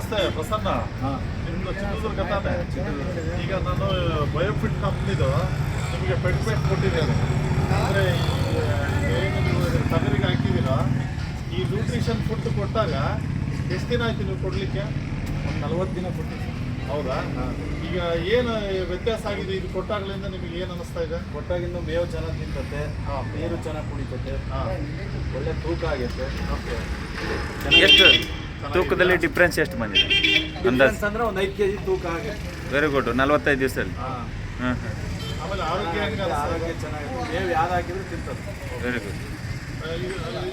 ನಮಸ್ತೆ ಪ್ರಸನ್ನ. ನಿಮ್ಮದು ಚಿತ್ರದುರ್ಗ ತಾನೆ? ಈಗ ನಾನು ಬಯೋಫಿಟ್ ಕಂಪ್ನಿದು ನಿಮಗೆ ಪೆಟ್ ಕೊಟ್ಟಿದ್ದೇನೆ. ಅಂದರೆ ಏನು ನೀವು ಟಗರಿಗೆ ಹಾಕಿದ್ದೀರಾ, ಈ ನ್ಯೂಟ್ರಿಷನ್ ಫುಡ್ ಕೊಟ್ಟಾಗ ಎಷ್ಟು ದಿನ ಆಯ್ತು ನೀವು ಕೊಡಲಿಕ್ಕೆ? ಒಂದು 40 ದಿನ ಕೊಟ್ಟಿದ್ದೆ. ಹೌದಾ? ಈಗ ಏನು ವ್ಯತ್ಯಾಸ ಆಗಿದೆ ಇದು ಕೊಟ್ಟಾಗಲಿಂದ ನಿಮಗೆ ಏನು ಅನ್ನಿಸ್ತಾ ಇದೆ? ಕೊಟ್ಟಾಗಿಂದ ಮೇವು ಚೆನ್ನಾಗಿ ತಿಂತತೆ, ನೀರು ಚೆನ್ನಾಗಿ ಕುಡಿತತೆ, ಒಳ್ಳೆ ತೂಕ ಆಗೈತೆ. ಓಕೆ. ಎಷ್ಟು ತೂಕದಲ್ಲಿ ಡಿಫ್ರೆನ್ಸ್ ಎಷ್ಟು ಬಂದಿದೆ ಅಂದಾಜು? ಅಂದ್ರೆ ಒಂದು 5 kg ತೂಕ ಆಗೈತೆ. Very good. 45 ದಿವಸದಲ್ಲಿ. ಹಾಂ ಆಮೇಲೆ ಆರೋಗ್ಯ ಹೆಂಗೆ? ಆರೋಗ್ಯ ಚೆನ್ನಾಗಿದೆ. ಮೇವು ಯಾರು ಹಾಕಿದ್ರು ತಿಂತದೆ. Very good.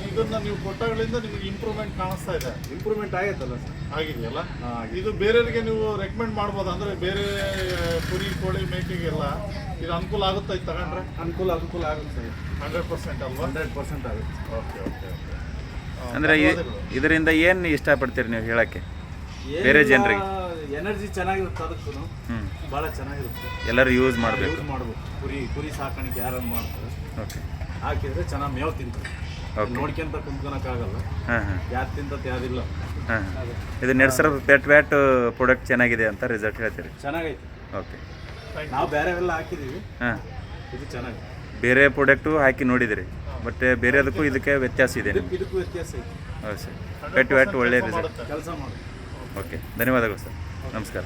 ಇದನ್ನ ನೀವು ಕೊಟ್ಟಾಗಲಿಂದ ನಿಮಗೆ ಇಂಪ್ರೂವ್ಮೆಂಟ್ ಕಾಣಿಸ್ತಾ ಇದೆ? ಇಂಪ್ರೂವ್ಮೆಂಟ್ ಆಗೈತಲ್ಲ ಸರ್? ಆಗಿದೆಯಲ್ಲ. ಇದು ಬೇರೆಯವರಿಗೆ ನೀವು ರೆಕಮೆಂಡ್ ಮಾಡ್ಬೋದು, ಅಂದರೆ ಬೇರೆ ಕುರಿ ಕೋಳಿ ಮೇಕೆಗೆಲ್ಲ ಇದು ಅನುಕೂಲ ಆಗುತ್ತಾ ಇದು ತಗೊಂಡ್ರೆ? ಅನುಕೂಲ ಆಗುತ್ತೆ ಸರ್. 100% ಅಲ್ವಾ? 100% ಆಗುತ್ತೆ. Okay okay okay. ಅಂದರೆ ಇದರಿಂದ ಏನು ಇಷ್ಟಪಡ್ತೀರಿ ನೀವು ಹೇಳೋಕ್ಕೆ ಬೇರೆ ಜನರಿಗೆ? ಎನರ್ಜಿ ಚೆನ್ನಾಗಿರುತ್ತೆ, ಅದಕ್ಕೂ ಹ್ಞೂ ಭಾಳ ಚೆನ್ನಾಗಿರುತ್ತೆ. ಎಲ್ಲರೂ ಯೂಸ್ ಮಾಡಬೇಕು. ಯೂಸ್ ಮಾಡ್ಬೇಕು. ಕುರಿ ಸಾಕಾಣಿಕೆ ಯಾರನ್ನು ಮಾಡ್ತಾರೆ ಓಕೆ. ಹಾಕಿದ್ರೆ ಚೆನ್ನಾಗಿ ಮೇವು ತಿಂತಾರೆ. ಓಕೆ. ನೋಡ್ಕೊಂತ ಕುಂತ್ಕೊಳಕ್ಕಾಗಲ್ಲ. ಹಾಂ ಹಾಂ ಯಾರು ತಿಂತತೆ ಯಾರಿಲ್ಲ. ಹಾಂ ಇದು ನೆಡ್ಸರ್ ವ್ಯಾಟ್ ಪ್ರಾಡಕ್ಟ್ ಚೆನ್ನಾಗಿದೆ ಅಂತ ರಿಸಲ್ಟ್ ಹೇಳ್ತೀರಿ? ಚೆನ್ನಾಗೈತೆ. ಓಕೆ. ನಾವು ಬೇರೆವೆಲ್ಲ ಹಾಕಿದ್ದೀವಿ, ಹಾಂ ಇದು ಚೆನ್ನಾಗಿದೆ. ಬೇರೆ ಪ್ರಾಡಕ್ಟು ಹಾಕಿ ನೋಡಿದಿರಿ, ಬಟ್ ಬೇರೆದಕ್ಕೂ ಇದಕ್ಕೆ ವ್ಯತ್ಯಾಸ ಇದೆ ನಿಮ್ಗೆ? ಇದಕ್ಕೂ ವ್ಯತ್ಯಾಸ ಐತೆ. ಹೌದು ಸರ್. ವ್ಯಾಟ್ ಒಳ್ಳೆ ರಿಸಲ್ಟ್. ಕೆಲಸ ಮಾಡಿ. ಓಕೆ, ಧನ್ಯವಾದಗಳು ಸರ್. ನಮಸ್ಕಾರ.